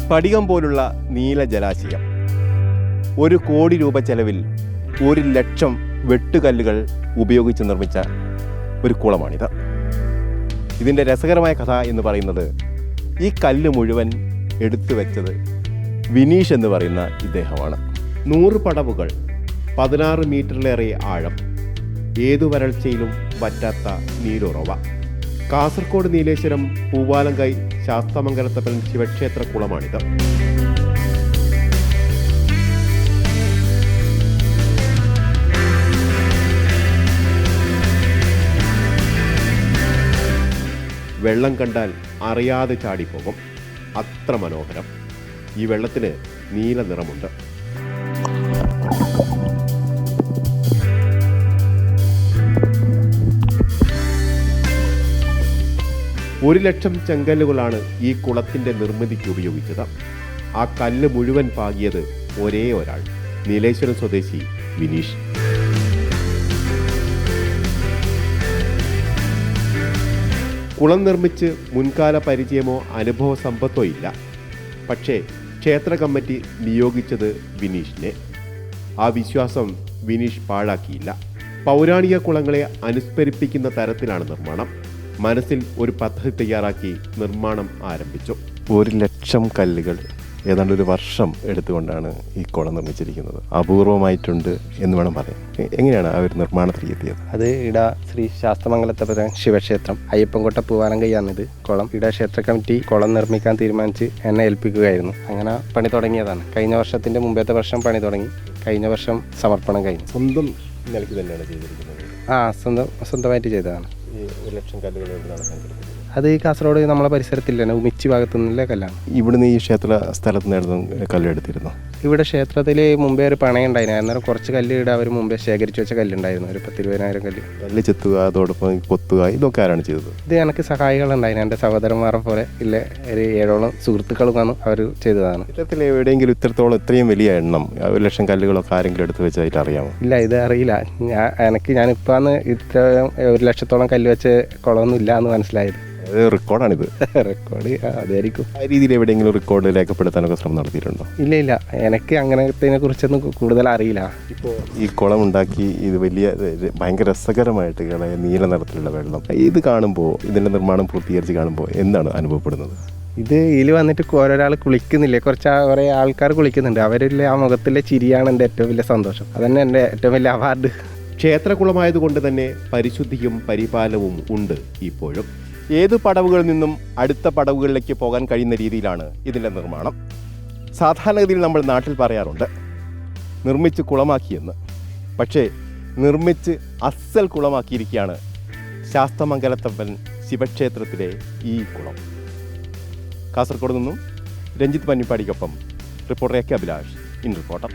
സ്ഫടികം പോലുള്ള നീല ജലാശയം. 1 കോടി രൂപ ചെലവിൽ 1 ലക്ഷം വെട്ടുകല്ലുകൾ ഉപയോഗിച്ച് നിർമ്മിച്ച ഒരു കുളമാണിത്. ഇതിൻ്റെ രസകരമായ കഥ എന്ന് പറയുന്നത്, ഈ കല്ല് മുഴുവൻ എടുത്തു വെച്ചത് വിനീഷ് എന്ന് പറയുന്ന ഇദ്ദേഹമാണ്. 100 പടവുകൾ, 16 മീറ്ററിലേറെ ആഴം, ഏതു വരൾച്ചയിലും വറ്റാത്ത നീരുറവ. കാസർഗോഡ് നീലേശ്വരം പൂവാലങ്കൈ ശാസ്താമംഗലത്തപ്പൻ ശിവക്ഷേത്ര കുളമാണിത്. വെള്ളം കണ്ടാൽ അറിയാതെ ചാടിപ്പോകും, അത്ര മനോഹരം. ഈ വെള്ളത്തിന് നീല നിറമുണ്ട്. ഒരു ലക്ഷം ചെങ്കല്ലുകളാണ് ഈ കുളത്തിൻ്റെ നിർമ്മിതിക്ക് ഉപയോഗിച്ചത്. ആ കല്ല് മുഴുവൻ പാകിയത് ഒരേ ഒരാൾ, നീലേശ്വരം സ്വദേശി വിനീഷ്. കുളം നിർമ്മിച്ച് മുൻകാല പരിചയമോ അനുഭവ സമ്പത്തോ ഇല്ല. പക്ഷേ ക്ഷേത്ര കമ്മിറ്റി നിയോഗിച്ചത് വിനീഷിനെ. ആ വിശ്വാസം വിനീഷ് പാഴാക്കിയില്ല. പൗരാണിക കുളങ്ങളെ അനുസ്മരിപ്പിക്കുന്ന തരത്തിലാണ് നിർമ്മാണം. മനസ്സിൽ ഒരു പദ്ധതി തയ്യാറാക്കി നിർമ്മാണം ആരംഭിച്ചു. 1 ലക്ഷം കല്ലുകൾ ഏതാണ്ട് 1 വർഷം എടുത്തുകൊണ്ടാണ് ഈ കുളം നിർമ്മിച്ചിരിക്കുന്നത്. അപൂർവമായിട്ടുണ്ട് എന്ന് വേണം പറയാൻ. എങ്ങനെയാണ് ആ ഒരു നിർമ്മാണത്തിൽ എത്തിയത്? അത് ഇട ശ്രീ ശാസ്താമംഗലത്തപ്പൻ ശിവക്ഷേത്രം അയ്യപ്പൻകോട്ട പൂവാലങ്കൈയാണിത് കുളം. ഇട ക്ഷേത്ര കമ്മിറ്റി കുളം നിർമ്മിക്കാൻ തീരുമാനിച്ച് എന്നെ ഏൽപ്പിക്കുകയായിരുന്നു. അങ്ങനെ പണി തുടങ്ങിയതാണ്. കഴിഞ്ഞ വർഷത്തിൻ്റെ മുമ്പത്തെ വർഷം പണി തുടങ്ങി, കഴിഞ്ഞ വർഷം സമർപ്പണം കഴിഞ്ഞു. സ്വന്തം നിലയ്ക്ക് തന്നെയാണ് ചെയ്തിരിക്കുന്നത്? സ്വന്തമായിട്ട് ചെയ്തതാണ്. ഈ 1 ലക്ഷം കല്ലുകൾ എവിടെയാണ് സംഘടിപ്പിച്ചത്? അത് ഈ കാസർഗോഡ് നമ്മളെ പരിസരത്തില്ല, ഉമിച്ചി ഭാഗത്തു നിന്നുള്ള കല്ലാണ്. ഇവിടുന്ന് ഈ ക്ഷേത്ര സ്ഥലത്ത് നിന്ന് കല്ലെടുത്തിരുന്നു? ഇവിടെ ക്ഷേത്രത്തിൽ മുമ്പേ ഒരു പണയം ഉണ്ടായിരുന്നു. അന്നേരം കുറച്ച് കല്ല് ഇവിടെ അവർ മുമ്പേ ശേഖരിച്ച് വെച്ച കല്ലുണ്ടായിരുന്നു, ഒരു 10,000-20,000 കല്ല്. കല്ല് ചെത്തുക, അതോടൊപ്പം കൊത്തുക, ഇതൊക്കെ ആരാണ് ചെയ്തത്? ഇത് എനിക്ക് സഹായികളുണ്ടായിരുന്നു. എൻ്റെ സഹോദരന്മാരെ പോലെ ഇല്ല, ഒരു 7ഓളം സുഹൃത്തുക്കളും വന്നു അവർ ചെയ്തതാണ്. ഇത്തരത്തിൽ എവിടെയെങ്കിലും ഇത്രയും വലിയ എണ്ണം 1 ലക്ഷം കല്ലുകളൊക്കെ ആരെങ്കിലും എടുത്ത് വെച്ചായിട്ട് അറിയാമോ? ഇല്ല, ഇത് അറിയില്ല. ഞാനിപ്പോൾ ഇത്ര 1 ലക്ഷത്തോളം കല്ല് വെച്ച് കുളമൊന്നും ഇല്ല എന്ന് മനസ്സിലായത്. റെക്കോർഡാണിത്. റെക്കോർഡ് അതായിരിക്കും. ആ രീതിയിൽ എവിടെയെങ്കിലും റെക്കോർഡ് രേഖപ്പെടുത്താനൊക്കെ ശ്രമം നടത്തിയിട്ടുണ്ടോ? ഇല്ല, എനിക്ക് അങ്ങനത്തെ കുറിച്ചൊന്നും കൂടുതൽ അറിയില്ല. ഇപ്പോൾ ഈ കുളം ഉണ്ടാക്കി ഇത് ഭയങ്കര രസകരമായിട്ട് നീല നിറത്തിലുള്ള വെള്ളം, ഇത് കാണുമ്പോൾ, ഇതിൻ്റെ നിർമ്മാണം പൂർത്തീകരിച്ച് കാണുമ്പോൾ എന്താണ് അനുഭവപ്പെടുന്നത്? ഇതിൽ വന്നിട്ട് ഓരോരാൾ കുളിക്കുന്നില്ലേ, കുറേ ആൾക്കാർ കുളിക്കുന്നുണ്ട്. അവരിലെ ആ മുഖത്തിലെ ചിരിയാണ് എൻ്റെ ഏറ്റവും വലിയ സന്തോഷം. അതന്നെ എൻ്റെ ഏറ്റവും വലിയ അവാർഡ്. ക്ഷേത്രകുളമായതുകൊണ്ട് തന്നെ പരിശുദ്ധിയും പരിപാലനവും ഉണ്ട് ഇപ്പോഴും. ഏത് പടവുകളിൽ നിന്നും അടുത്ത പടവുകളിലേക്ക് പോകാൻ കഴിയുന്ന രീതിയിലാണ് ഇതിൻ്റെ നിർമ്മാണം. സാധാരണഗതിയിൽ നമ്മൾ നാട്ടിൽ പറയാറുണ്ട് നിർമ്മിച്ച് കുളമാക്കിയെന്ന്. പക്ഷേ നിർമ്മിച്ച് അസ്സൽ കുളമാക്കിയിരിക്കുകയാണ് ശാസ്താമംഗലത്തപ്പൻ ശിവക്ഷേത്രത്തിലെ ഈ കുളം. കാസർഗോഡ് നിന്നും രഞ്ജിത്ത് പന്നിപ്പാടിക്കൊപ്പം reporter A K Abhilash, in reporter.